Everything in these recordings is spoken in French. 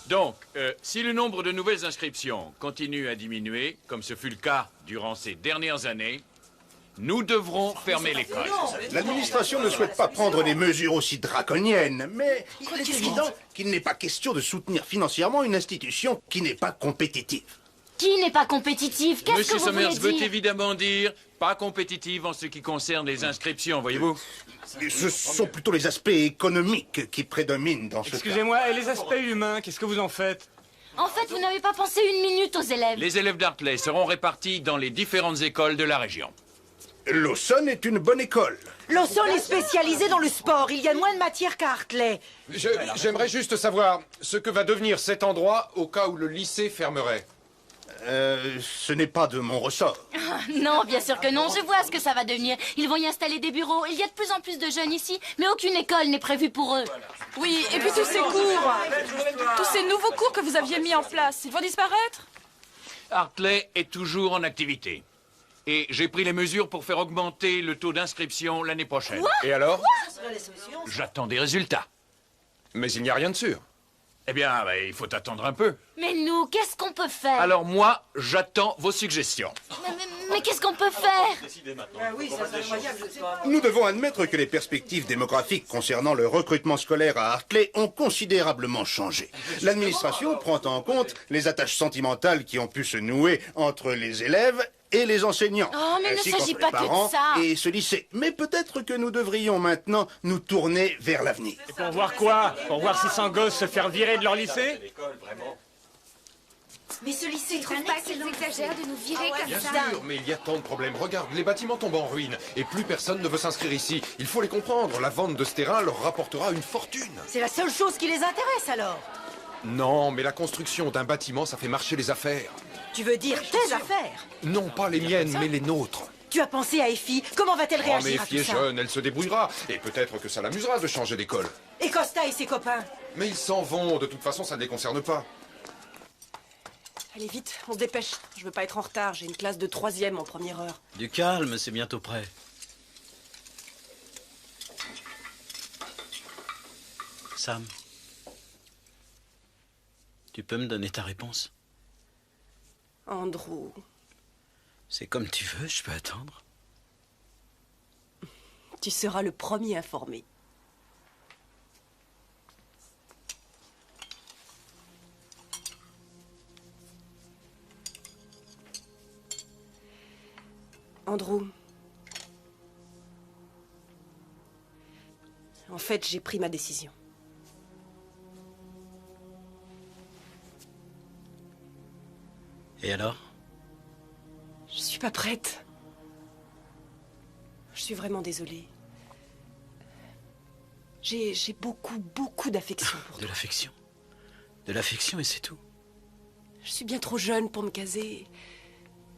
Donc, si le nombre de nouvelles inscriptions continue à diminuer, comme ce fut le cas durant ces dernières années, nous devrons fermer l'école. L'administration ne souhaite pas prendre des mesures aussi draconiennes, mais il est évident qu'il n'est pas question de soutenir financièrement une institution qui n'est pas compétitive. Qui n'est pas compétitif? Qu'est-ce que Monsieur vous Summers voulez veut dire? évidemment dire pas compétitive en ce qui concerne les inscriptions, voyez-vous. Ce sont plutôt les aspects économiques qui prédominent dans ce cas. Excusez-moi, et les aspects humains, qu'est-ce que vous en faites? En fait, vous n'avez pas pensé une minute aux élèves. Les élèves d'Hartley seront répartis dans les différentes écoles de la région. Lawson est une bonne école. Lawson est spécialisé dans le sport. Il y a moins de matière qu'à Hartley. J'aimerais juste savoir ce que va devenir cet endroit au cas où le lycée fermerait. Ce n'est pas de mon ressort. Non, bien sûr que non. Je vois ce que ça va devenir. Ils vont y installer des bureaux. Il y a de plus en plus de jeunes ici, mais aucune école n'est prévue pour eux. Oui, et puis tous ces cours, tous ces nouveaux cours que vous aviez mis en place, ils vont disparaître? Hartley est toujours en activité. Et j'ai pris les mesures pour faire augmenter le taux d'inscription l'année prochaine. Et alors? J'attends des résultats. Mais il n'y a rien de sûr. Eh bien, il faut attendre un peu. Mais nous, qu'est-ce qu'on peut faire? Alors moi, j'attends vos suggestions. Mais qu'est-ce qu'on peut faire? Nous devons admettre que les perspectives démographiques concernant le recrutement scolaire à Hartley ont considérablement changé. L'administration prend en compte les attaches sentimentales qui ont pu se nouer entre les élèves et les enseignants, Oh, mais il ne ainsi s'agit qu'entre pas les que de parents ça. et ce lycée. Mais peut-être que nous devrions maintenant nous tourner vers l'avenir. Et pour voir quoi? Pour voir si 100 gosses se faire virer de leur lycée? Mais ce lycée, Tu trouves pas qu'ils exagèrent de nous virer comme Bien ça? sûr, mais il y a tant de problèmes. Regarde, les bâtiments tombent en ruine et plus personne ne veut s'inscrire ici. Il faut les comprendre. La vente de ce terrain leur rapportera une fortune. c'est la seule chose qui les intéresse alors. Non, mais la construction d'un bâtiment, ça fait marcher les affaires. Tu veux dire tes affaires? Non pas les miennes, mais les nôtres. Tu as pensé à Effie? Comment va-t-elle Oh, mais réagir à Effie tout est ça? jeune, elle se débrouillera. Et peut-être que ça l'amusera de changer d'école. Et Costa et ses copains? Mais ils s'en vont, de toute façon, ça ne les concerne pas. Allez vite, on se dépêche. Je veux pas être en retard, j'ai une classe de 3e en première heure. Du calme, c'est bientôt prêt. Sam, tu peux me donner ta réponse? Andrew, C'est comme tu veux, je peux attendre. tu seras le premier informé. Andrew. En fait, j'ai pris ma décision. Et alors? Je suis pas prête. Je suis vraiment désolée. J'ai beaucoup d'affection pour De toi. l'affection. De l'affection et c'est tout. Je suis bien trop jeune pour me caser.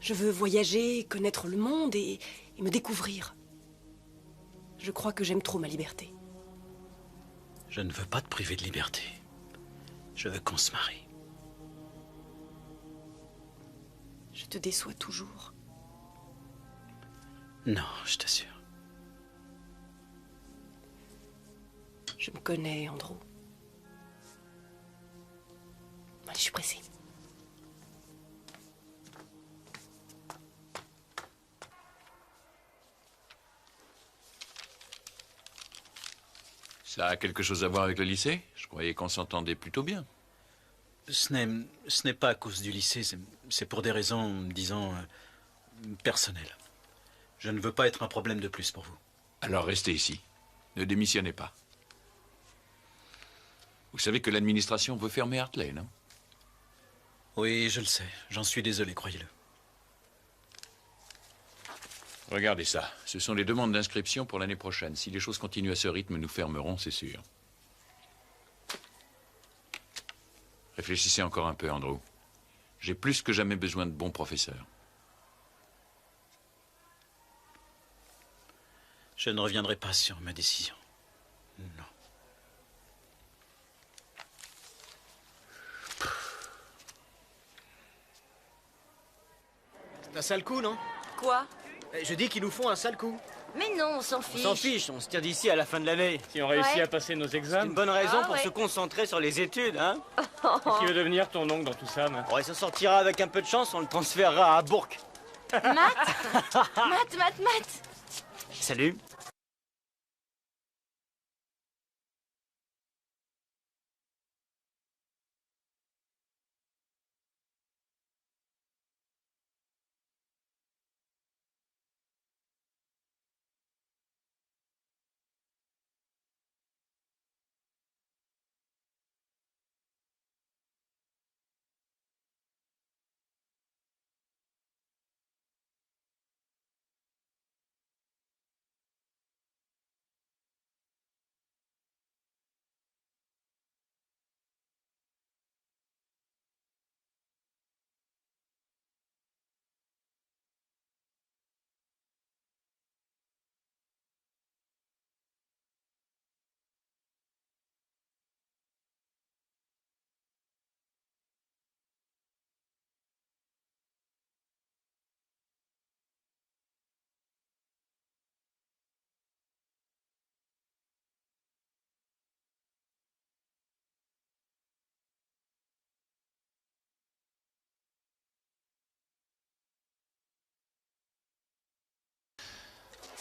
Je veux voyager, connaître le monde et me découvrir. Je crois que j'aime trop ma liberté. Je ne veux pas te priver de liberté. Je veux qu'on se marie. Je te déçois toujours. Non, je t'assure. Je me connais, Andrew. Allez, je suis pressée. Ça a quelque chose à voir avec le lycée? Je croyais qu'on s'entendait plutôt bien. Ce n'est pas à cause du lycée, c'est pour des raisons, disons, personnelles. Je ne veux pas être un problème de plus pour vous. Alors restez ici. Ne démissionnez pas. Vous savez que l'administration veut fermer Hartley, non? Oui, je le sais. J'en suis désolé, croyez-le. Regardez ça. Ce sont les demandes d'inscription pour l'année prochaine. Si les choses continuent à ce rythme, nous fermerons, c'est sûr. Réfléchissez encore un peu, Andrew. J'ai plus que jamais besoin de bons professeurs. Je ne reviendrai pas sur ma décision. Non. C'est un sale coup, non? Quoi? Je dis qu'ils nous font un sale coup. Mais non, on s'en On fiche. s'en fiche, on se tire d'ici à la fin de l'année. Si on réussit Ouais. à passer nos C'est examens, une bonne raison Ah, pour ouais. se concentrer sur les études, hein. qui veut devenir ton oncle dans tout ça, man? Bon, il s'en sortira avec un peu de chance, on le transférera à Bourg. Matt Matt. Salut.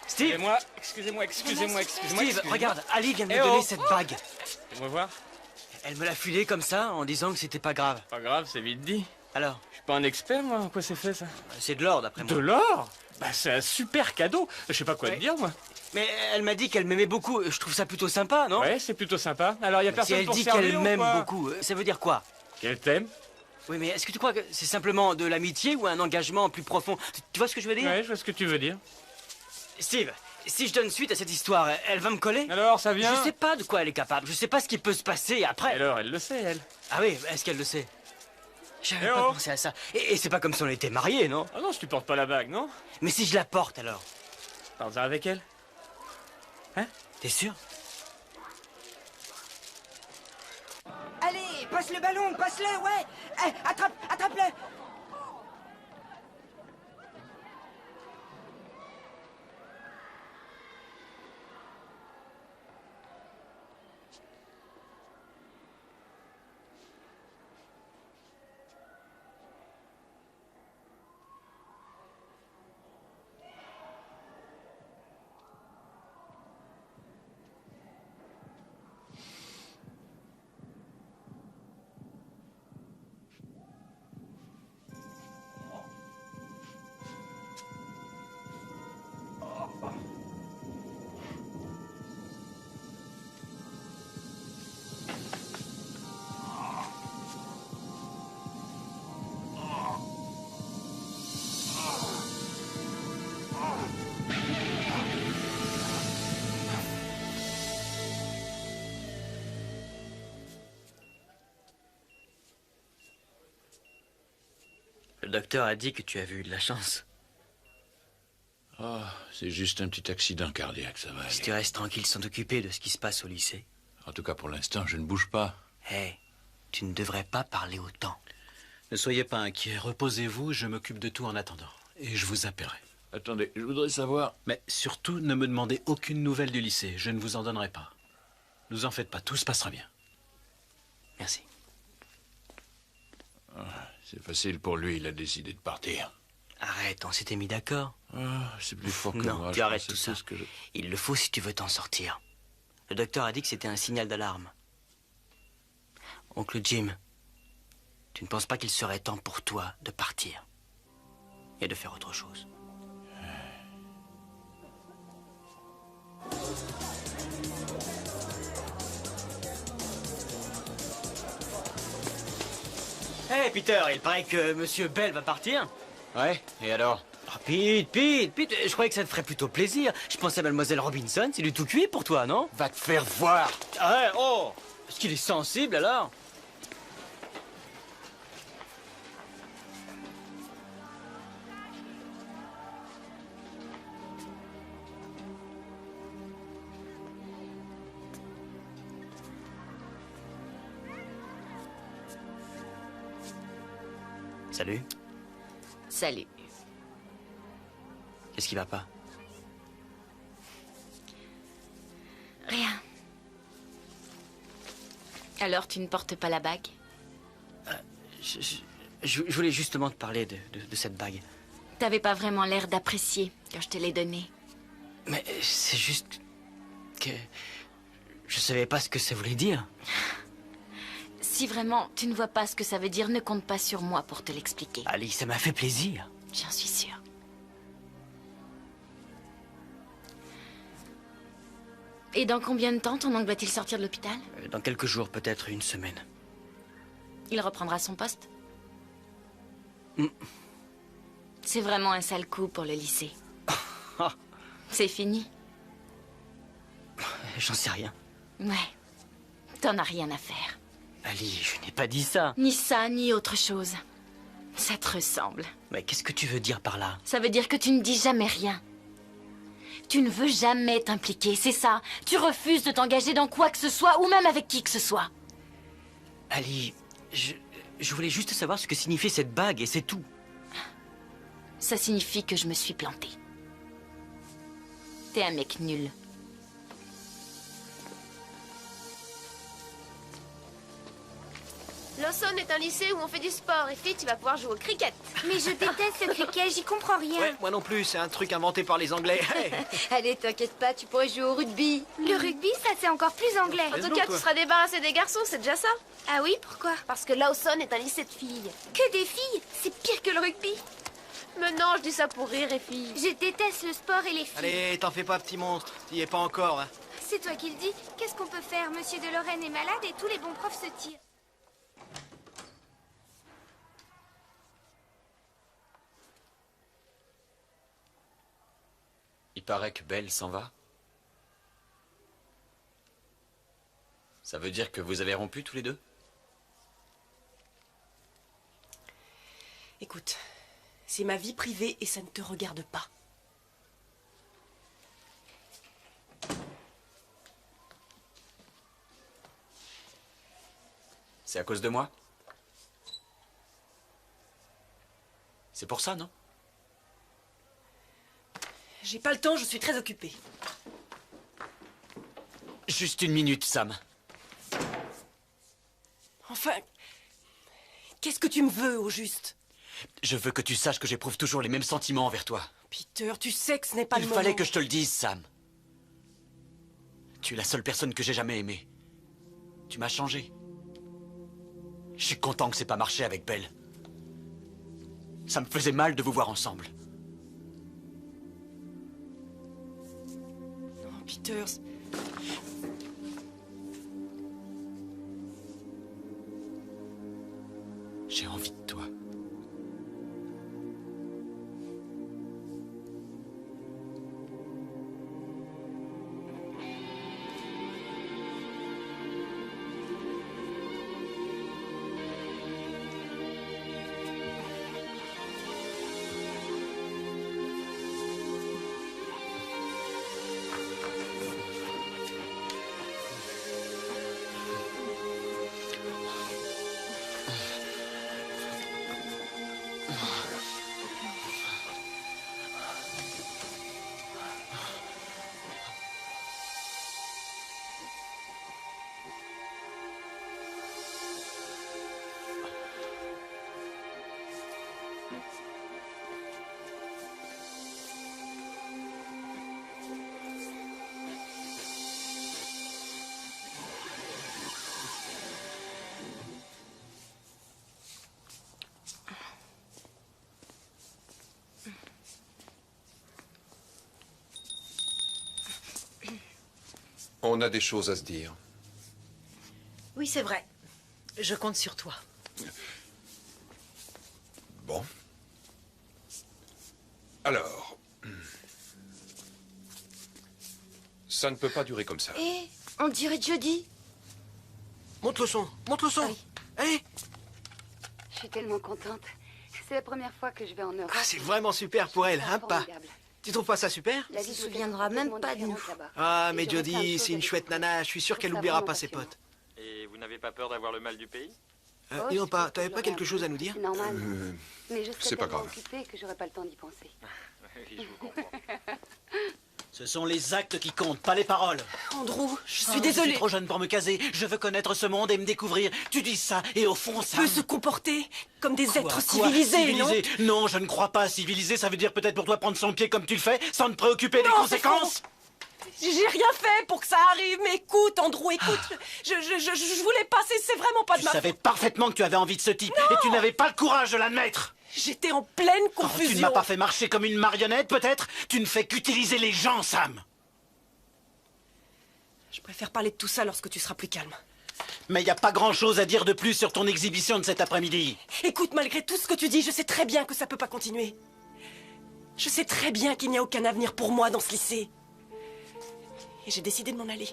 Steve, Excusez-moi. Steve, regarde, Ali vient de me Eh oh. donner cette bague. Fais-moi voir. Elle me l'a filée comme ça, en disant que c'était pas grave. Pas grave, c'est vite dit. Alors, Je suis pas un expert, moi. En quoi c'est fait, ça? c'est de l'or, d'après moi. De l'or? Bah, c'est un super cadeau. Je sais pas quoi te dire, moi. Mais elle m'a dit qu'elle m'aimait beaucoup. Je trouve ça plutôt sympa, non? Ouais, c'est plutôt sympa. Alors, y a Si personne elle pour dit servir qu'elle ou m'aime quoi? beaucoup, ça veut dire quoi? Qu'elle t'aime? Oui, mais est-ce que tu crois que c'est simplement de l'amitié ou un engagement plus profond? Tu vois ce que je veux dire? Ouais, je vois ce que tu veux dire. Steve, si je donne suite à cette histoire, elle va me coller? Alors, ça vient? Je sais pas de quoi elle est capable. Je sais pas ce qui peut se passer après. Alors, elle le sait, elle. Ah oui, est-ce qu'elle le sait? J'avais Eh pas oh. pensé à ça. Et c'est pas comme si on était mariés, non? Ah non, si tu portes pas la bague, non? Mais si je la porte alors? Parle-en avec elle. T'es sûr? Allez, passe le ballon, passe-le, ouais. Attrape-le. Le docteur a dit que tu avais eu de la chance. Oh, c'est juste un petit accident cardiaque, ça va Si aller. tu restes tranquille sans t'occuper de ce qui se passe au lycée. En tout cas, pour l'instant, je ne bouge pas. Hé, tu ne devrais pas parler autant. Ne soyez pas inquiets, reposez-vous, je m'occupe de tout en attendant. Et je vous appellerai. Attendez, je voudrais savoir... Mais surtout, ne me demandez aucune nouvelle du lycée, je ne vous en donnerai pas. Ne vous en faites pas, tout se passera bien. Merci. C'est facile pour lui, il a décidé de partir. Arrête, on s'était mis d'accord. C'est plus fort que Non, moi. tu je arrêtes pensais tout ça. ce que je- Il le faut si tu veux t'en sortir. Le docteur a dit que c'était un signal d'alarme. Oncle Jim, tu ne penses pas qu'il serait temps pour toi de partir et de faire autre chose? Hé, Peter, il paraît que Monsieur Bell va partir. Ouais, et alors? Ah, Pete, je croyais que ça te ferait plutôt plaisir. Je pensais à Mademoiselle Robinson, c'est du tout cuit pour toi, non? Va te faire voir! Ah ouais, oh! Est-ce qu'il est sensible, alors? Salut. Salut. Qu'est-ce qui va pas? Alors tu ne portes pas la bague? Je voulais justement te parler de cette bague. T'avais pas vraiment l'air d'apprécier quand je te l'ai donnée. Mais c'est juste que je savais pas ce que ça voulait dire. Si vraiment tu ne vois pas ce que ça veut dire, ne compte pas sur moi pour te l'expliquer. Ali, ça m'a fait plaisir. J'en suis sûre. Et dans combien de temps ton oncle va-t-il sortir de l'hôpital? Dans quelques jours, peut-être une semaine. Il reprendra son poste? Mm. C'est vraiment un sale coup pour le lycée. C'est fini? J'en sais rien. Ouais. T'en as rien à faire. Ali, je n'ai pas dit ça. Ni ça, ni autre chose. Ça te ressemble. Mais qu'est-ce que tu veux dire par là? Ça veut dire que tu ne dis jamais rien. Tu ne veux jamais t'impliquer, c'est ça. Tu refuses de t'engager dans quoi que ce soit, ou même avec qui que ce soit. Ali, je voulais juste savoir ce que signifiait cette bague, et c'est tout. Ça signifie que je me suis plantée. T'es un mec nul. Lawson est un lycée où on fait du sport. Et fille, tu vas pouvoir jouer au cricket. Mais je déteste le cricket, j'y comprends rien. Ouais, moi non plus, c'est un truc inventé par les Anglais. Hey. Allez, t'inquiète pas, tu pourrais jouer au rugby. Le rugby, ça c'est encore plus anglais. En tout cas, tu seras débarrassé des garçons, c'est déjà ça. Ah oui, pourquoi? Parce que Lawson est un lycée de filles. Que des filles? C'est pire que le rugby. Mais non, je dis ça pour rire, et filles. Je déteste le sport et les filles. Allez, t'en fais pas, petit monstre. T'y es pas encore, hein. C'est toi qui le dis. Qu'est-ce qu'on peut faire? Monsieur de Lorraine est malade et tous les bons profs se tirent. Il paraît que Belle s'en va. Ça veut dire que vous avez rompu tous les deux? Écoute, c'est ma vie privée et ça ne te regarde pas. C'est à cause de moi? C'est pour ça, non? J'ai pas le temps, je suis très occupée. Juste une minute, Sam. Enfin, qu'est-ce que tu me veux, au juste? Je veux que tu saches que j'éprouve toujours les mêmes sentiments envers toi. Peter, tu sais que ce n'est pas le Il moment. fallait que je te le dise, Sam. Tu es la seule personne que j'ai jamais aimée. Tu m'as changé. Je suis content que c'est pas marché avec Belle. Ça me faisait mal de vous voir ensemble. Non, Peter... J'ai envie de toi. On a des choses à se dire. Oui, c'est vrai. Je compte sur toi. Bon. Alors... Ça ne peut pas durer comme ça. Et on dirait jeudi. Monte le son, monte le son. Allez. Je suis tellement contente. C'est la première fois que je vais en Europe. Ah, c'est vraiment super pour elle, hein, pas? Tu trouves pas ça super? Elle se souviendra même pas de nous. Ah, mais Jodie, c'est une chouette nana. Je suis sûr qu'elle oubliera pas ses potes. Et vous n'avez pas peur d'avoir le mal du pays? Dis donc pas, t'avais pas quelque chose à nous dire? C'est normal. Mais je c'est serais pas tellement grave. occupée que j'aurais pas le temps d'y penser. Oui, je vous comprends. Ce sont les actes qui comptent, pas les paroles. Andrew, je suis Je désolée. suis trop jeune pour me caser. Je veux connaître ce monde et me découvrir. Tu dis ça, et au fond, ça... On peut se comporter comme des êtres Quoi, civilisés, non? civilisé? Non, je ne crois pas. Civilisé, ça veut dire peut-être pour toi prendre son pied comme tu le fais, sans te préoccuper des Non, c'est conséquences. J'ai rien fait pour que ça arrive, mais écoute, Andrew, écoute. Je voulais pas, c'est vraiment pas de Tu ma savais faute. parfaitement que tu avais envie de ce type, et tu n'avais pas le courage de l'admettre. J'étais en pleine Oh, confusion. tu ne m'as pas fait marcher comme une marionnette, peut-être? Tu ne fais qu'utiliser les gens, Sam. Je préfère parler de tout ça lorsque tu seras plus calme. Mais il n'y a pas grand-chose à dire de plus sur ton exhibition de cet après-midi. Écoute, malgré tout ce que tu dis, je sais très bien que ça peut pas continuer. Je sais très bien qu'il n'y a aucun avenir pour moi dans ce lycée. Et j'ai décidé de m'en aller.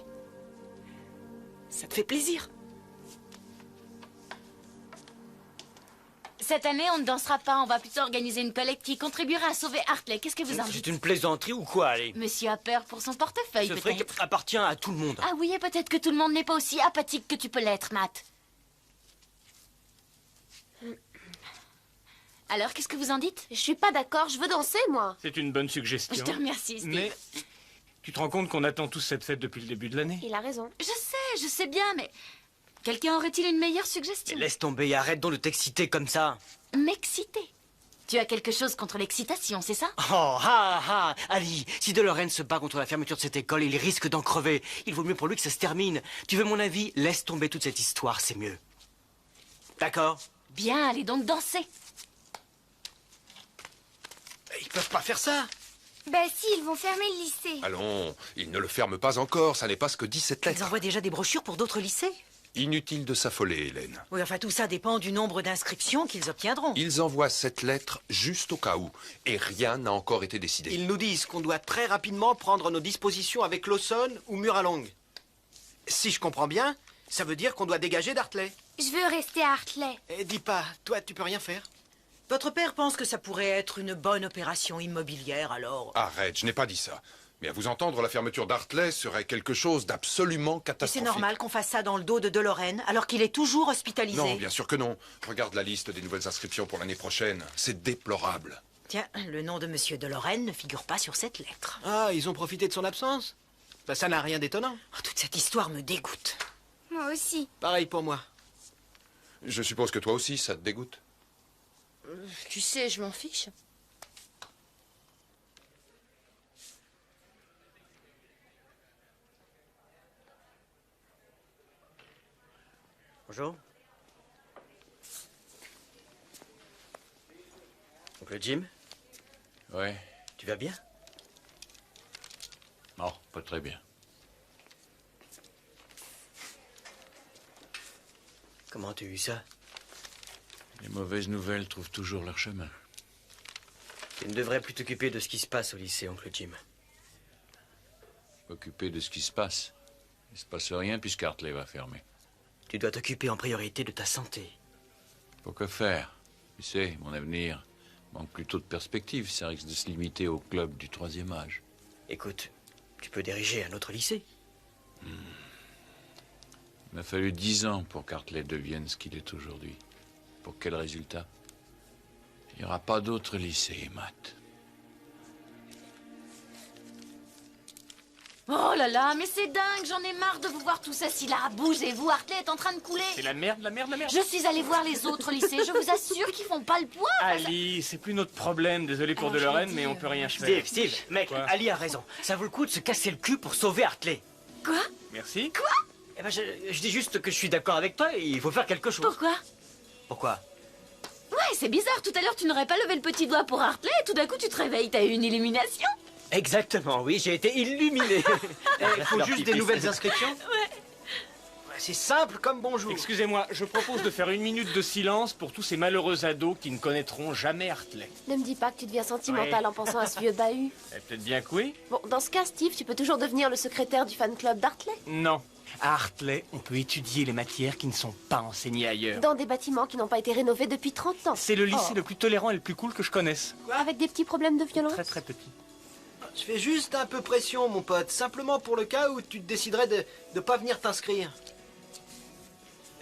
Ça te fait plaisir? Cette année, on ne dansera pas. On va plutôt organiser une collecte qui contribuera à sauver Hartley. Qu'est-ce que vous en C'est dites? une plaisanterie ou quoi, allez? Monsieur a peur pour son portefeuille, Ce fric peut-être. appartient à tout le monde. Ah oui, et peut-être que tout le monde n'est pas aussi apathique que tu peux l'être, Matt. Alors, qu'est-ce que vous en dites? Je suis pas d'accord, je veux danser, moi. C'est une bonne suggestion. Je te remercie, Steve. Mais tu te rends compte qu'on attend tous cette fête depuis le début de l'année? Il a raison. Je sais bien, mais... Quelqu'un aurait-il une meilleure suggestion? Laisse tomber et arrête donc de t'exciter comme ça. M'exciter. Tu as quelque chose contre l'excitation, c'est ça? Oh, Ali, si DeLorean se bat contre la fermeture de cette école, il risque d'en crever. Il vaut mieux pour lui que ça se termine. Tu veux mon avis? Laisse tomber toute cette histoire, c'est mieux. D'accord? Bien, allez donc danser. Ils peuvent pas faire ça. Ben si, ils vont fermer le lycée. Allons, ils ne le ferment pas encore, ça n'est pas ce que dit cette lettre. Ils envoient déjà des brochures pour d'autres lycées. Inutile de s'affoler, Hélène. Oui, enfin, tout ça dépend du nombre d'inscriptions qu'ils obtiendront. Ils envoient cette lettre juste au cas où, et rien n'a encore été décidé. Ils nous disent qu'on doit très rapidement prendre nos dispositions avec Lawson ou Muralong. Si je comprends bien, ça veut dire qu'on doit dégager d'Hartley. Je veux rester à Hartley. Et dis pas, toi, tu peux rien faire? Votre père pense que ça pourrait être une bonne opération immobilière, alors... Arrête, je n'ai pas dit ça. Mais à vous entendre, la fermeture d'Hartley serait quelque chose d'absolument Et c'est catastrophique. normal qu'on fasse ça dans le dos de DeLorean, alors qu'il est toujours hospitalisé. Non, bien sûr que non. Regarde la liste des nouvelles inscriptions pour l'année prochaine. C'est déplorable. Tiens, le nom de Monsieur DeLorean ne figure pas sur cette lettre. Ah, ils ont profité de son absence? Bah, ça n'a rien d'étonnant. Oh, toute cette histoire me dégoûte. Moi aussi. Pareil pour moi. Je suppose que toi aussi, ça te dégoûte. Tu sais, je m'en fiche. Bonjour. Oncle Jim, Ouais. tu vas bien? Non, pas très bien. Comment as-tu eu ça? Les mauvaises nouvelles trouvent toujours leur chemin. Tu ne devrais plus t'occuper de ce qui se passe au lycée, Oncle Jim. Occupé de ce qui se passe. Il se passe rien puisque Hartley va fermer. Tu dois t'occuper en priorité de ta santé. Pour que faire? Tu sais, mon avenir manque plutôt de perspective. Ça risque de se limiter au club du 3e âge. Écoute, tu peux diriger un autre lycée. Il m'a fallu 10 ans pour qu'Hartley devienne ce qu'il est aujourd'hui. Pour quel résultat? Il n'y aura pas d'autre lycée, Matt. Oh là là, mais c'est dingue, j'en ai marre de vous voir tous assis là. Bougez-vous, Hartley est en train de couler. C'est la merde, la merde, la merde. Je suis allée voir les autres lycées, je vous assure qu'ils font pas le poids. Ali, c'est plus notre problème. Désolé pour Alors, je DeLorean, l'ai mais dit, on peut rien faire. Steve, mec, Quoi? Ali a raison. Ça vaut le coup de se casser le cul pour sauver Hartley. Quoi? Merci. Eh ben, je dis juste que je suis d'accord avec toi et il faut faire quelque chose. Pourquoi? Pourquoi? Ouais, c'est bizarre, tout à l'heure tu n'aurais pas levé le petit doigt pour Hartley et tout d'un coup tu te réveilles, t'as eu une illumination. Exactement, oui, j'ai été illuminé. Il faut Alors, juste Pipi, des nouvelles inscriptions? Ouais. C'est simple comme bonjour. Excusez-moi, je propose de faire 1 minute de silence pour tous ces malheureux ados qui ne connaîtront jamais Hartley. Ne me dis pas que tu deviens sentimental en pensant à ce vieux bahut. Eh, peut-être bien que oui. Bon, dans ce cas, Steve, tu peux toujours devenir le secrétaire du fan club d'Hartley. Non. À Hartley, on peut étudier les matières qui ne sont pas enseignées ailleurs. Dans des bâtiments qui n'ont pas été rénovés depuis 30 ans. C'est le lycée le plus tolérant et le plus cool que je connaisse. Avec des petits problèmes de violence. Très très petit. Je fais juste un peu pression, mon pote, simplement pour le cas où tu te déciderais de pas venir t'inscrire.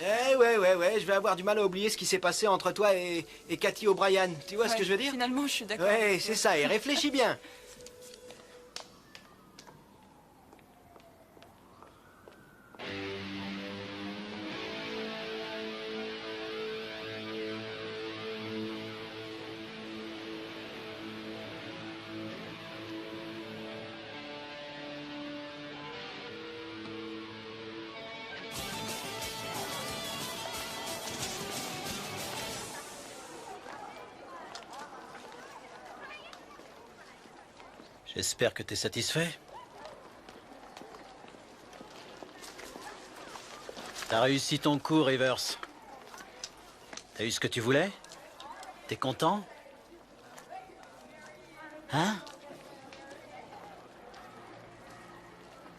Eh ouais, je vais avoir du mal à oublier ce qui s'est passé entre toi et Cathy O'Brien. Tu vois ce que je veux dire? Finalement, je suis d'accord. Ouais, c'est ça, et réfléchis bien. J'espère que t'es satisfait. T'as réussi ton coup, Rivers. T'as eu ce que tu voulais? T'es content? Hein?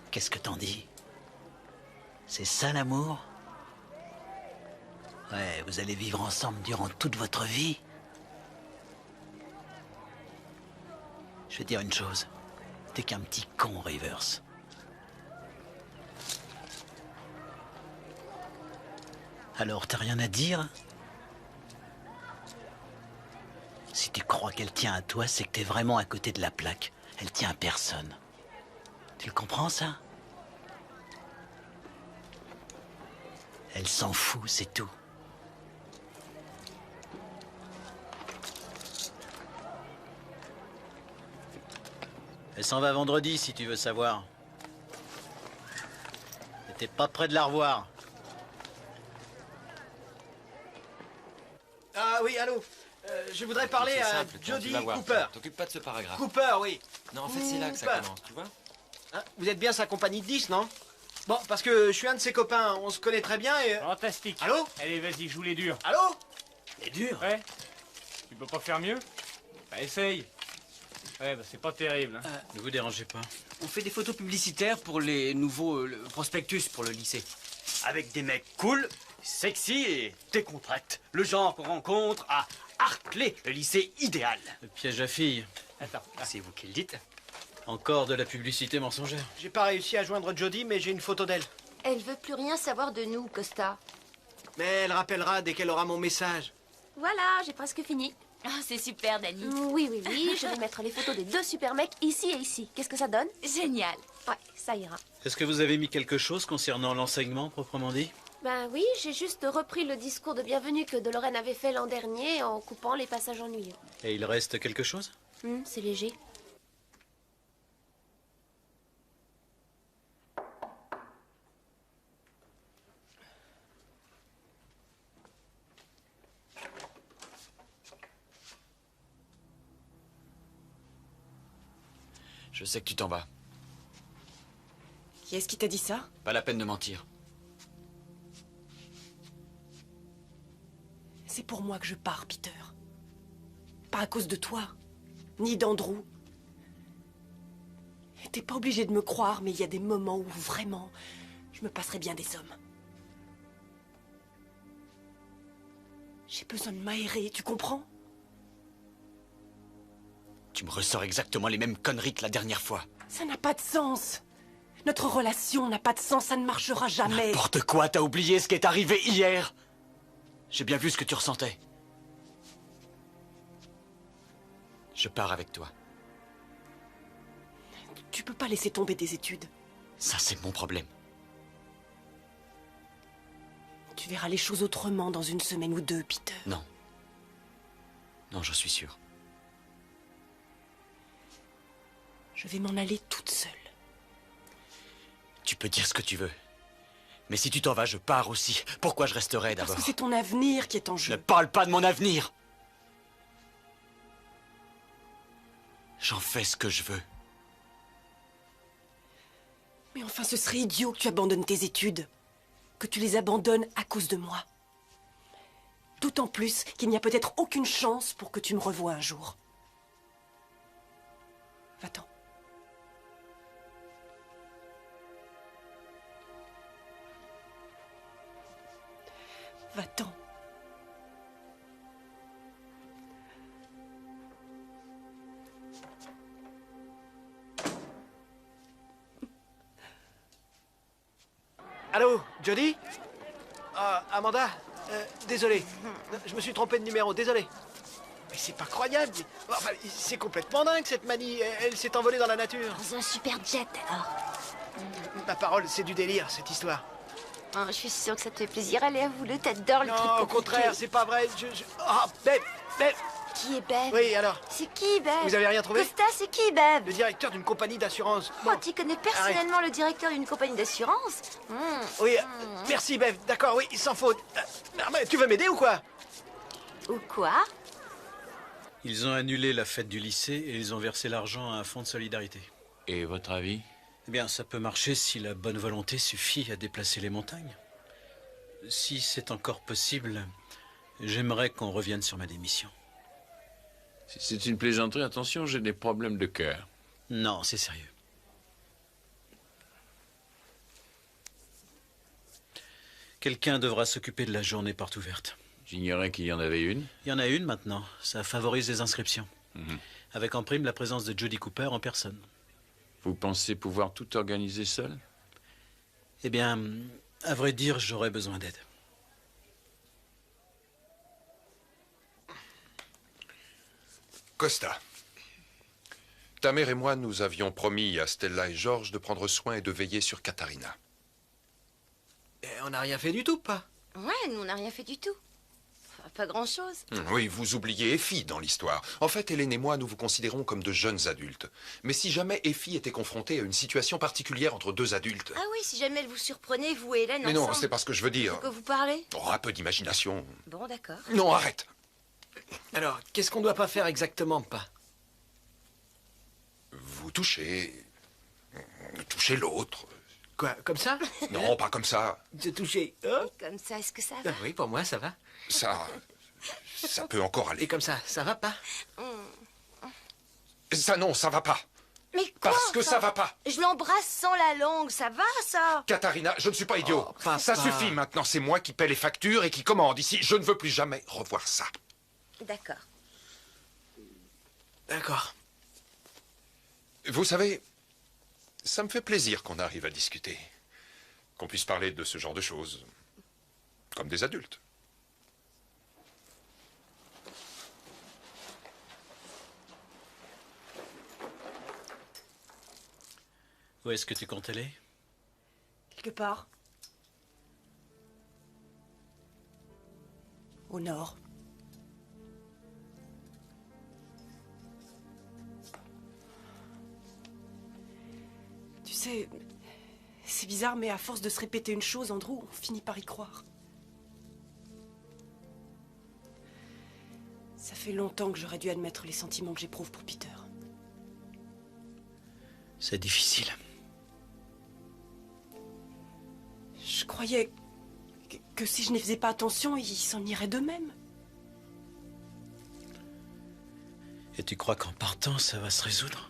Qu'est-ce que t'en dis? C'est ça l'amour? Ouais, vous allez vivre ensemble durant toute votre vie. Je vais te dire une chose. T'es qu'un petit con, Rivers. Alors, t'as rien à dire? Si tu crois qu'elle tient à toi, c'est que t'es vraiment à côté de la plaque. Elle tient à personne. Tu le comprends, ça? Elle s'en fout, c'est tout. Elle s'en va vendredi, si tu veux savoir. Et t'es pas près de la revoir. Ah oui, allô. Je voudrais parler à Jodie Cooper. T'occupe pas de ce paragraphe. Cooper, oui. Non, en fait, c'est là que ça commence, tu vois. Hein, vous êtes bien sa compagnie de 10, non? Bon, parce que je suis un de ses copains, on se connaît très bien et... Fantastique. Allô? Allez, vas-y, joue les durs. Allô? Les durs? Ouais. Tu peux pas faire mieux? Bah, essaye. Ouais, bah, c'est pas terrible. Hein. Ne vous dérangez pas. On fait des photos publicitaires pour les nouveaux prospectus pour le lycée. Avec des mecs cool, sexy et décontractés. Le genre qu'on rencontre à Hartley, le lycée idéal. Le piège à filles. Attends. C'est vous qui le dites. Encore de la publicité mensongère. J'ai pas réussi à joindre Jodie, mais j'ai une photo d'elle. Elle veut plus rien savoir de nous, Costa. Mais elle rappellera dès qu'elle aura mon message. Voilà, j'ai presque fini. Ah, c'est super, Dani. Oui, je vais mettre les photos des 2 super mecs ici et ici. Qu'est-ce que ça donne? Génial. Ouais, ça ira. Est-ce que vous avez mis quelque chose concernant l'enseignement, proprement dit? Ben oui, j'ai juste repris le discours de bienvenue que Dolores avait fait l'an dernier en coupant les passages ennuyeux. Et il reste quelque chose? C'est léger. Je sais que tu t'en vas. Qui est-ce qui t'a dit ça? Pas la peine de mentir. C'est pour moi que je pars, Peter. Pas à cause de toi, ni d'Andrew. Et t'es pas obligé de me croire, mais il y a des moments où vraiment, je me passerai bien des hommes. J'ai besoin de m'aérer, tu comprends? Tu me ressors exactement les mêmes conneries que la dernière fois. Ça n'a pas de sens. Notre relation n'a pas de sens, ça ne marchera jamais. N'importe quoi, t'as oublié ce qui est arrivé hier. J'ai bien vu ce que tu ressentais. Je pars avec toi. Tu peux pas laisser tomber tes études. Ça, c'est mon problème. Tu verras les choses autrement dans une semaine ou 2, Peter. Non. Non, j'en suis sûr. Je vais m'en aller toute seule. Tu peux dire ce que tu veux. Mais si tu t'en vas, je pars aussi. Pourquoi je resterai d'abord? Parce que c'est ton avenir qui est en jeu. Ne parle pas de mon avenir. J'en fais ce que je veux. Mais enfin, ce serait idiot que tu abandonnes tes études. Que tu les abandonnes à cause de moi. D'autant plus qu'il n'y a peut-être aucune chance pour que tu me revoies un jour. Va-t'en. Va-t'en. Allô, Jodie? Amanda? Désolé. Je me suis trompé de numéro, désolé. Mais c'est pas croyable. Enfin, c'est complètement dingue, cette manie. Elle s'est envolée dans la nature. Dans un super jet, alors. Ma parole, c'est du délire, cette histoire. Oh, je suis sûre que ça te fait plaisir. Allez, avoue-le, t'adores le truc Non, au compliqué. contraire, c'est pas vrai. Ah, Bev! Qui est Bev? Oui, alors? C'est qui, Bev? Vous avez rien trouvé? Costa, c'est qui, Bev? Le directeur d'une compagnie d'assurance. Oh, tu connais personnellement le directeur d'une compagnie d'assurance? Oui, merci, Bev. D'accord, oui, sans faute. Mais tu veux m'aider ou quoi? Ou quoi? Ils ont annulé la fête du lycée et ils ont versé l'argent à un fonds de solidarité. Et votre avis? Eh bien, ça peut marcher si la bonne volonté suffit à déplacer les montagnes. Si c'est encore possible, j'aimerais qu'on revienne sur ma démission. Si c'est une plaisanterie, attention, j'ai des problèmes de cœur. Non, c'est sérieux. Quelqu'un devra s'occuper de la journée porte ouverte. J'ignorais qu'il y en avait une. Il y en a une maintenant. Ça favorise les inscriptions. Avec en prime la présence de Jody Cooper en personne. Vous pensez pouvoir tout organiser seul? Eh bien, à vrai dire, j'aurais besoin d'aide. Costa, ta mère et moi, nous avions promis à Stella et George de prendre soin et de veiller sur Katharina. Et on n'a rien fait du tout, pas? Ouais, nous, on n'a rien fait du tout. Enfin, pas grand-chose. Oui, vous oubliez Effie dans l'histoire. En fait, Hélène et moi, nous vous considérons comme de jeunes adultes. Mais si jamais Effie était confrontée à une situation particulière entre deux adultes... Ah oui, si jamais elle vous surprenait, vous et Hélène Mais ensemble. non, c'est pas ce que je veux dire. De quoi vous parlez? Oh, un peu d'imagination. Bon, d'accord. Non, arrête. Alors, qu'est-ce qu'on doit pas faire exactement, pas? Vous touchez l'autre. Quoi, comme ça? Non, pas comme ça. Se toucher, hein? Comme ça, est-ce que ça va? Ah oui, pour moi, ça va. Ça peut encore aller. Et comme ça va pas? Ça, non, ça va pas. Mais quoi? Parce que ça va pas. Je l'embrasse sans la langue, ça va, ça? Katharina, je ne suis pas idiot. Oh, papa. Ça suffit maintenant, c'est moi qui paie les factures et qui commande ici. Je ne veux plus jamais revoir ça. D'accord. D'accord. Vous savez, ça me fait plaisir qu'on arrive à discuter. Qu'on puisse parler de ce genre de choses. Comme des adultes. Où est-ce que tu comptes aller? Quelque part. Au nord. Tu sais, c'est bizarre, mais à force de se répéter une chose, Andrew, on finit par y croire. Ça fait longtemps que j'aurais dû admettre les sentiments que j'éprouve pour Peter. C'est difficile. Je croyais que si je n'y faisais pas attention, ils s'en iraient d'eux-mêmes. Et tu crois qu'en partant, ça va se résoudre?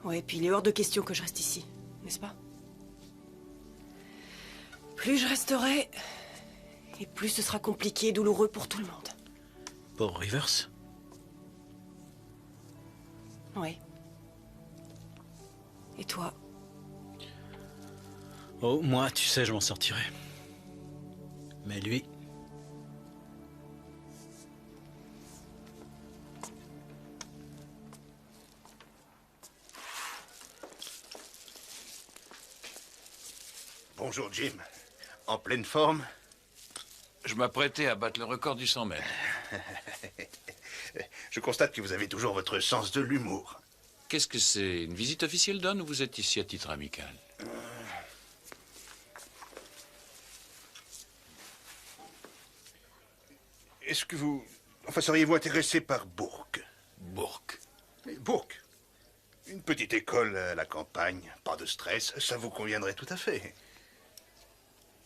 Ouais, puis il est hors de question que je reste ici, n'est-ce pas? Plus je resterai, et plus ce sera compliqué et douloureux pour tout le monde. Pour Rivers? Oui. Et toi? Oh, moi, tu sais, je m'en sortirai. Mais lui... Bonjour, Jim. En pleine forme? Je m'apprêtais à battre le record du 100 mètres. Je constate que vous avez toujours votre sens de l'humour. Qu'est-ce que c'est? Une visite officielle, Don, ou vous êtes ici à titre amical? Est-ce que vous... Enfin, seriez-vous intéressé par Bourke? Bourke? Bourke. Une petite école à la campagne, pas de stress, ça vous conviendrait tout à fait.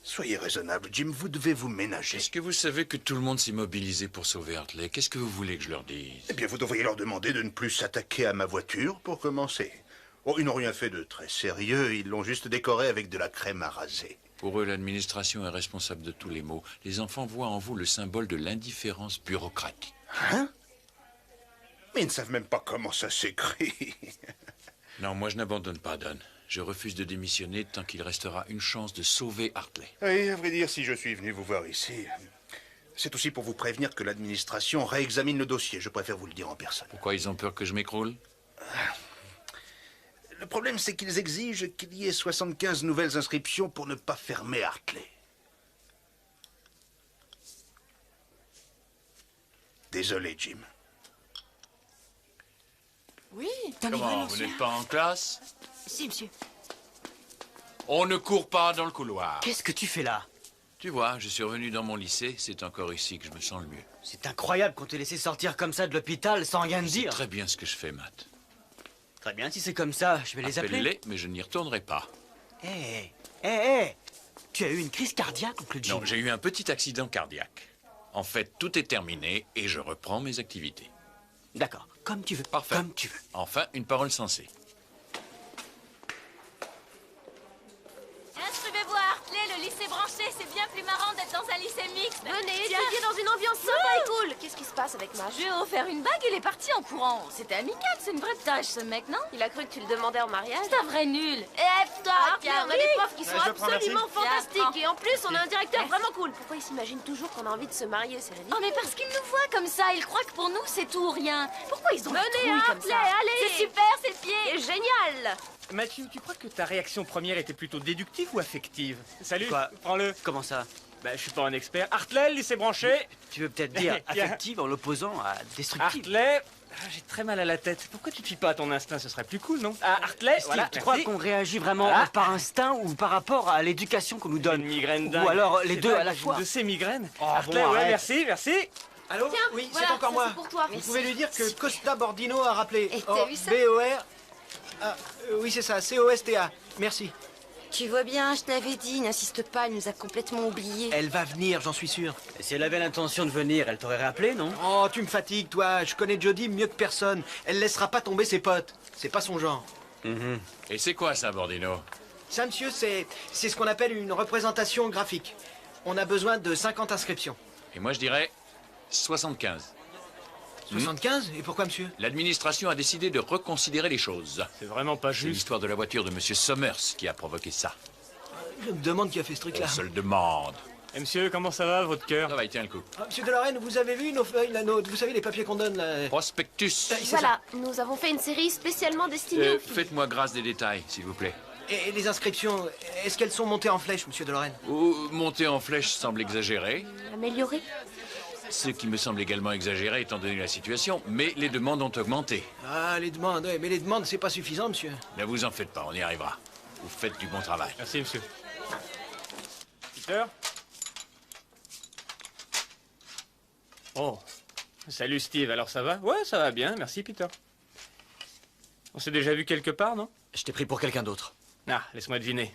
Soyez raisonnable, Jim, vous devez vous ménager. Est-ce que vous savez que tout le monde s'est mobilisé pour sauver Hartley? Qu'est-ce que vous voulez que je leur dise? Eh bien, vous devriez leur demander de ne plus s'attaquer à ma voiture, pour commencer. Oh, ils n'ont rien fait de très sérieux, ils l'ont juste décoré avec de la crème à raser. Pour eux, l'administration est responsable de tous les maux. Les enfants voient en vous le symbole de l'indifférence bureaucratique. Hein? Mais ils ne savent même pas comment ça s'écrit. Non, moi je n'abandonne pas, Don. Je refuse de démissionner tant qu'il restera une chance de sauver Hartley. Oui, à vrai dire, si je suis venu vous voir ici, c'est aussi pour vous prévenir que l'administration réexamine le dossier. Je préfère vous le dire en personne. Pourquoi ils ont peur que je m'écroule? Le problème, c'est qu'ils exigent qu'il y ait 75 nouvelles inscriptions pour ne pas fermer Hartley. Désolé, Jim. Oui, Comment, vous n'êtes pas en classe? Si, monsieur. On ne court pas dans le couloir. Qu'est-ce que tu fais là? Tu vois, je suis revenu dans mon lycée, c'est encore ici que je me sens le mieux. C'est incroyable qu'on t'ait laissé sortir comme ça de l'hôpital sans rien dire. C'est très bien ce que je fais, Matt. Très bien, si c'est comme ça, je vais les appeler. Appelle-les, mais je n'y retournerai pas. Hé, tu as eu une crise cardiaque, oncle Jim? Non, j'ai eu un petit accident cardiaque. En fait, tout est terminé et je reprends mes activités. D'accord, comme tu veux. Parfait. Comme tu veux. Enfin, une parole sensée. Inscrivez-vous à Hartley, le lycée branché. C'est bien plus marrant d'être dans un lycée mixte. Venez, Tiens. étudier dans une ambiance sympa et cool. Qu'est-ce qui se passe avec Mash? Je lui ai offert une bague et il est parti en courant. C'était amical, c'est une vraie tâche, ce mec, non? Il a cru que tu le demandais en mariage. C'est un vrai nul. Toi, Hartley, on a des profs qui sont absolument Tiens, fantastiques. prends. Et en plus, on a un directeur Merci. vraiment cool. Pourquoi il s'imagine toujours qu'on a envie de se marier? C'est ridicule. Oh, mais parce qu'ils nous voient comme ça. Ils croient que pour nous, c'est tout ou rien. Pourquoi ils ont la Venez, trouille comme Hartley, ça? allez. C'est super, c'est le pied. C'est génial. Matthew, tu crois que ta réaction première était plutôt déductive ou affective? Salut, Quoi? prends-le. Comment ça? Bah, je suis pas un expert. Hartley, lycée branché. Tu veux peut-être dire Tiens. affective en l'opposant à destructive? Hartley, j'ai très mal à la tête. Pourquoi tu te fies pas à ton instinct? Ce serait plus cool, non? Ah, Hartley, Steve, voilà. tu crois merci. qu'on réagit vraiment Ah. par instinct ou par rapport à l'éducation qu'on nous donne? Une migraine Ou dingue. alors les C'est deux dingue, à la j'ai fois? de ces migraines. Oh, Hartley, bon, ouais, arrête. merci, merci. Allô? Tiens, Oui, voilà, c'est encore ça, moi. c'est pour toi. Vous pouvez lui dire que Costa Bordino a rappelé. Et t'as vu ça? B-O-R. Ah, oui, c'est ça, C-O-S-T-A. Merci. Tu vois bien, je t'avais dit, n'insiste pas, elle nous a complètement oubliés. Elle va venir, j'en suis sûr. Et si elle avait l'intention de venir, elle t'aurait rappelé, non? Oh, tu me fatigues, toi. Je connais Jodie mieux que personne. Elle laissera pas tomber ses potes. C'est pas son genre. Et c'est quoi ça, Bordino? Ça, monsieur, c'est ce qu'on appelle une représentation graphique. On a besoin de 50 inscriptions. Et moi, je dirais 75. 75? Et pourquoi, monsieur? L'administration a décidé de reconsidérer les choses. C'est vraiment pas C'est juste. l'histoire de la voiture de Monsieur Summers qui a provoqué ça. Je me demande qui a fait ce truc-là. On se le demande. Eh, monsieur, comment ça va, votre cœur? Ça va, il tient le coup. Ah, monsieur Delorenne, vous avez vu nos feuilles, la nôtre? Vous savez, les papiers qu'on donne, là? Prospectus. C'est Voilà, nous avons fait une série spécialement destinée aux filles. Faites-moi grâce des détails, s'il vous plaît. Et les inscriptions, est-ce qu'elles sont montées en flèche, monsieur Delorenne? Monter en flèche semble exagéré. Améliorée. Ce qui me semble également exagéré étant donné la situation, mais les demandes ont augmenté. Ah, les demandes, ouais, mais les demandes, c'est pas suffisant, monsieur. Ne vous en faites pas, on y arrivera. Vous faites du bon travail. Merci, monsieur. Peter? Oh. Salut, Steve. Alors, ça va? Ouais, ça va bien. Merci, Peter. On s'est déjà vu quelque part, non? Je t'ai pris pour quelqu'un d'autre. Ah, laisse-moi deviner.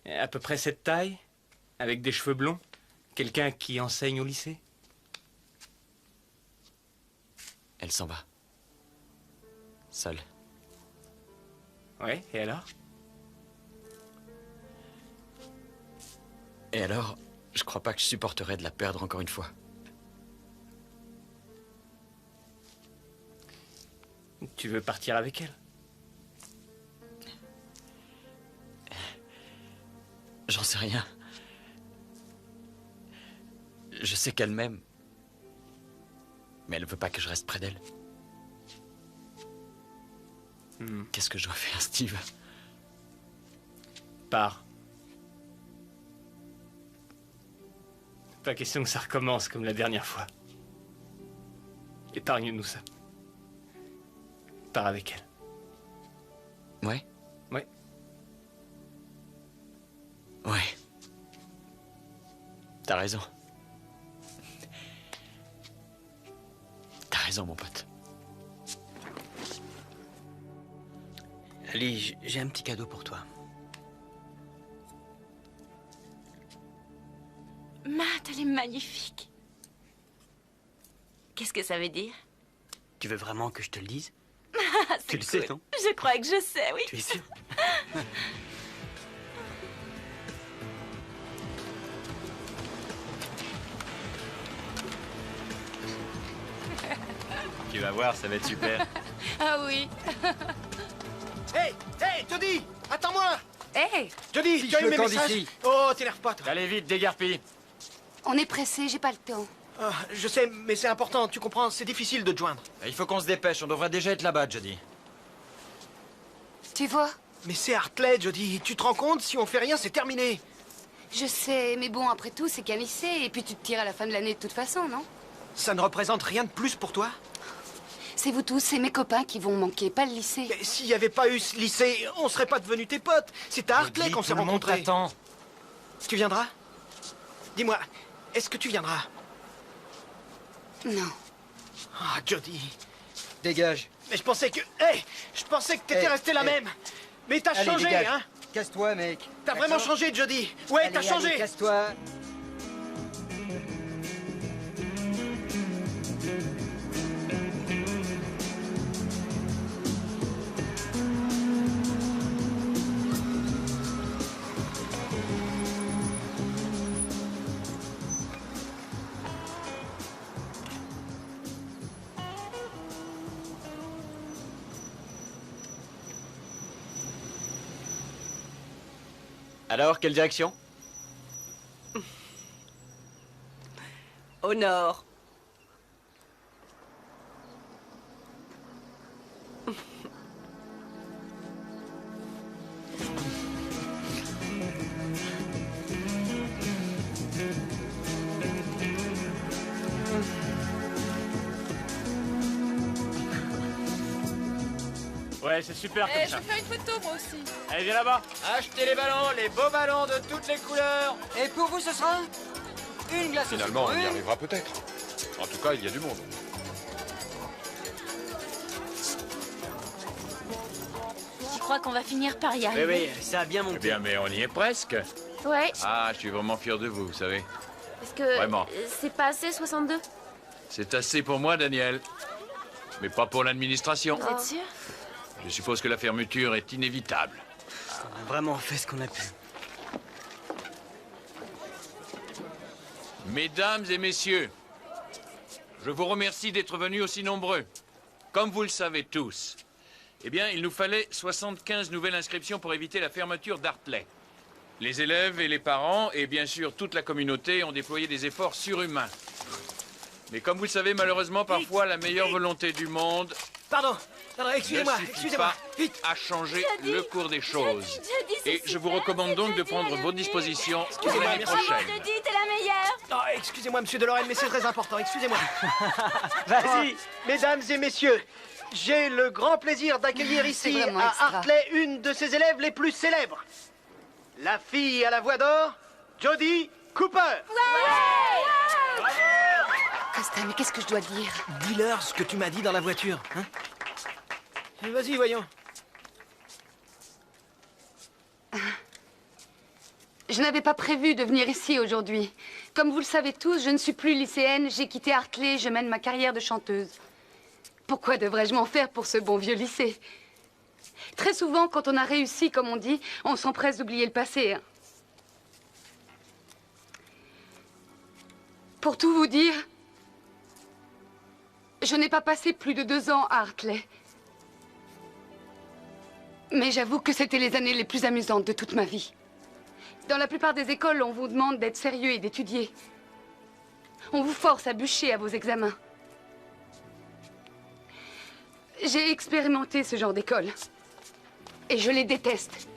À peu près cette taille, avec des cheveux blonds, quelqu'un qui enseigne au lycée? Elle s'en va. Seule. Ouais, et alors? Et alors, je crois pas que je supporterais de la perdre encore une fois. Tu veux partir avec elle? J'en sais rien. Je sais qu'elle m'aime. Mais elle veut pas que je reste près d'elle. Qu'est-ce que je dois faire, Steve? Pars. Pas question que ça recommence comme la dernière fois. Épargne-nous ça. Pars avec elle. Ouais? Ouais. Ouais. T'as raison. T'as raison, mon pote. Ali, j'ai un petit cadeau pour toi. Matt, elle est magnifique. Qu'est-ce que ça veut dire? Tu veux vraiment que je te le dise? C'est Tu le sais, cool. non? Je crois que je sais, oui. Tu es sûr? Tu vas voir, ça va être super. Ah oui. Hey, Jodie, attends-moi. Hey. Jodie, tu as eu mes messages? Oh, t'énerve pas, toi. Allez vite, dégarpille. On est pressé, j'ai pas le temps. Ah, je sais, mais c'est important, tu comprends, c'est difficile de te joindre. Il faut qu'on se dépêche, on devrait déjà être là-bas, Jodie. Tu vois? Mais c'est Hartley, Jodie, tu te rends compte, si on fait rien, c'est terminé. Je sais, mais bon, après tout, c'est qu'un lycée, et puis tu te tires à la fin de l'année de toute façon, non? Ça ne représente rien de plus pour toi? C'est vous tous, c'est mes copains qui vont manquer, pas le lycée. Mais s'il n'y avait pas eu ce lycée, on serait pas devenus tes potes. C'est à Hartley qu'on s'est rencontrés. Attends. Tu viendras? Dis-moi, est-ce que tu viendras? Non. Ah, Jody. Dégage. Mais je pensais que... Hé, je pensais que t'étais restée la même. Mais t'as Allez, changé, dégage. hein? Casse-toi, mec. T'as vraiment changé, Jody. Ouais, t'as changé. Allez, casse-toi. Alors, quelle direction? Au nord. Ouais, c'est super comme Eh, je ça. vais faire une photo, moi aussi. Allez, viens là-bas. Achetez les ballons, les beaux ballons de toutes les couleurs. Et pour vous, ce sera une glace. Finalement, on y Une. arrivera peut-être. En tout cas, il y a du monde. Tu crois qu'on va finir par y Oui, arriver? oui, ça a bien Eh monté. bien, mais on y est presque. Ouais, Ah, je suis vraiment fier de vous, vous savez. parce que... Vraiment. C'est pas assez, 62? C'est assez pour moi, Daniel. Mais pas pour l'administration. Vous êtes sûr? Je suppose que la fermeture est inévitable. On a vraiment fait ce qu'on a pu. Mesdames et messieurs, je vous remercie d'être venus aussi nombreux. Comme vous le savez tous, eh bien, il nous fallait 75 nouvelles inscriptions pour éviter la fermeture d'Hartley. Les élèves et les parents, et bien sûr toute la communauté, ont déployé des efforts surhumains. Mais comme vous le savez, malheureusement, parfois, la meilleure volonté du monde Pardon, excusez-moi, ne suffit excusez-moi. pas à changer le cours des choses. Et je vous recommande donc de prendre vos dispositions pour l'année prochaine. Jody, t'es la meilleure! Non, excusez-moi, monsieur Delorenne, mais c'est très important, excusez-moi. Vas-y. Mesdames et messieurs, j'ai le grand plaisir d'accueillir C'est ici, vraiment à extra. Hartley, une de ses élèves les plus célèbres. La fille à la voix d'or, Jody Cooper. Costa, mais qu'est-ce que je dois dire? Dis-leur ce que tu m'as dit dans la voiture, hein? Vas-y, voyons. Je n'avais pas prévu de venir ici aujourd'hui. Comme vous le savez tous, je ne suis plus lycéenne, j'ai quitté Hartley, je mène ma carrière de chanteuse. Pourquoi devrais-je m'en faire pour ce bon vieux lycée? Très souvent, quand on a réussi, comme on dit, on s'empresse d'oublier le passé. Hein. Pour tout vous dire, je n'ai pas passé plus de 2 ans à Hartley. Mais j'avoue que c'était les années les plus amusantes de toute ma vie. Dans la plupart des écoles, on vous demande d'être sérieux et d'étudier. On vous force à bûcher à vos examens. J'ai expérimenté ce genre d'école. Et je les déteste.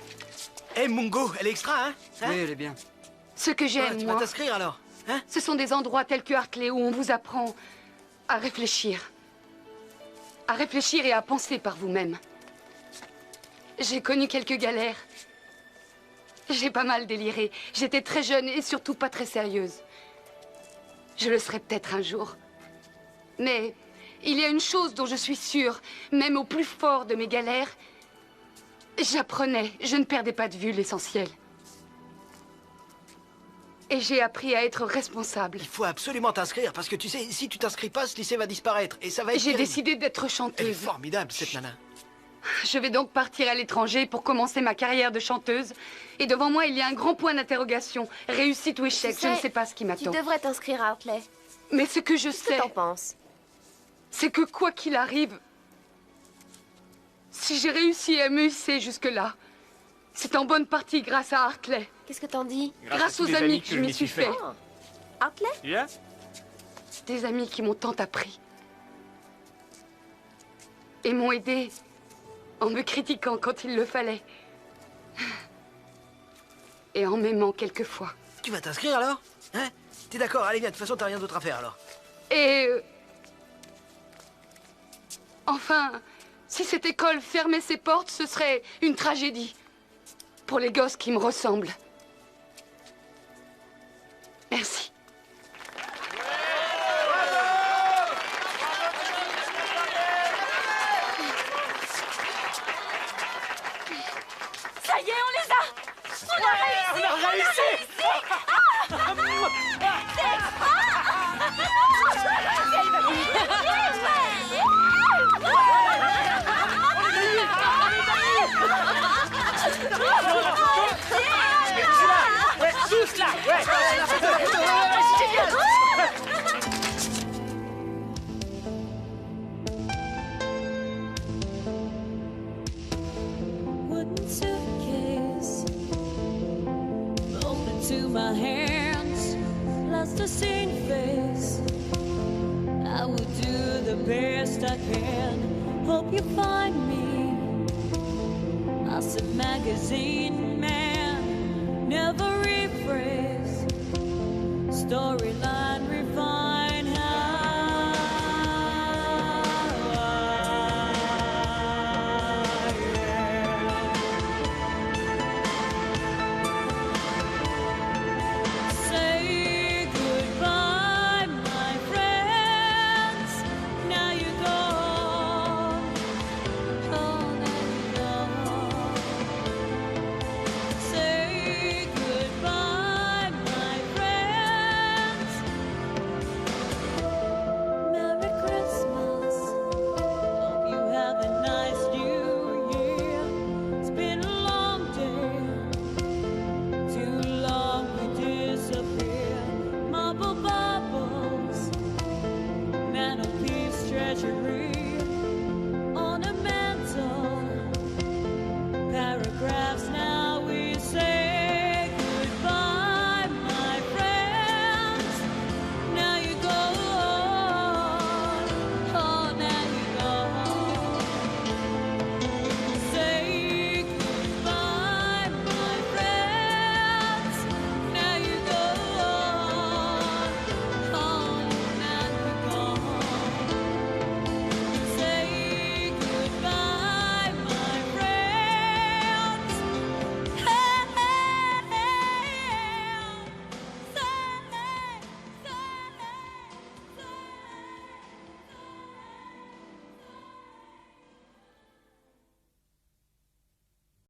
Eh, Mungo, elle est extra, hein? Oui, elle est bien. Ce que j'aime, Tu moi, vas t'inscrire alors, hein? ce sont des endroits tels que Hartley où on vous apprend à réfléchir. À réfléchir et à penser par vous-même. J'ai connu quelques galères. J'ai pas mal déliré. J'étais très jeune et surtout pas très sérieuse. Je le serai peut-être un jour. Mais il y a une chose dont je suis sûre, même au plus fort de mes galères, j'apprenais, je ne perdais pas de vue l'essentiel. Et j'ai appris à être responsable. Il faut absolument t'inscrire, parce que tu sais, si tu t'inscris pas, ce lycée va disparaître, et ça va être J'ai terrible. décidé d'être chanteuse. Elle est formidable, cette nana. Je vais donc partir à l'étranger pour commencer ma carrière de chanteuse. Et devant moi, il y a un grand point d'interrogation. Réussite ou échec, Tu je ne sais, sais pas ce qui Tu m'attend. devrais t'inscrire à Hartley. Mais ce que je Qu'est-ce que sais, t'en penses? c'est que quoi qu'il arrive, si j'ai réussi à me hisser jusque-là, c'est en bonne partie grâce à Hartley. Qu'est-ce que t'en dis? Grâce aux amis que je m'y suis fait. Oh. Hartley? Tu viens? Des amis qui m'ont tant appris. Et m'ont aidé en me critiquant quand il le fallait. Et en m'aimant quelquefois. Tu vas t'inscrire alors? Hein? T'es d'accord? Allez, viens, de toute façon, t'as rien d'autre à faire alors. Et... enfin, si cette école fermait ses portes, ce serait une tragédie. Pour les gosses qui me ressemblent. Merci. seen face. I will do the best I can. Hope you find me. I said magazine man, never rephrase. Storyline.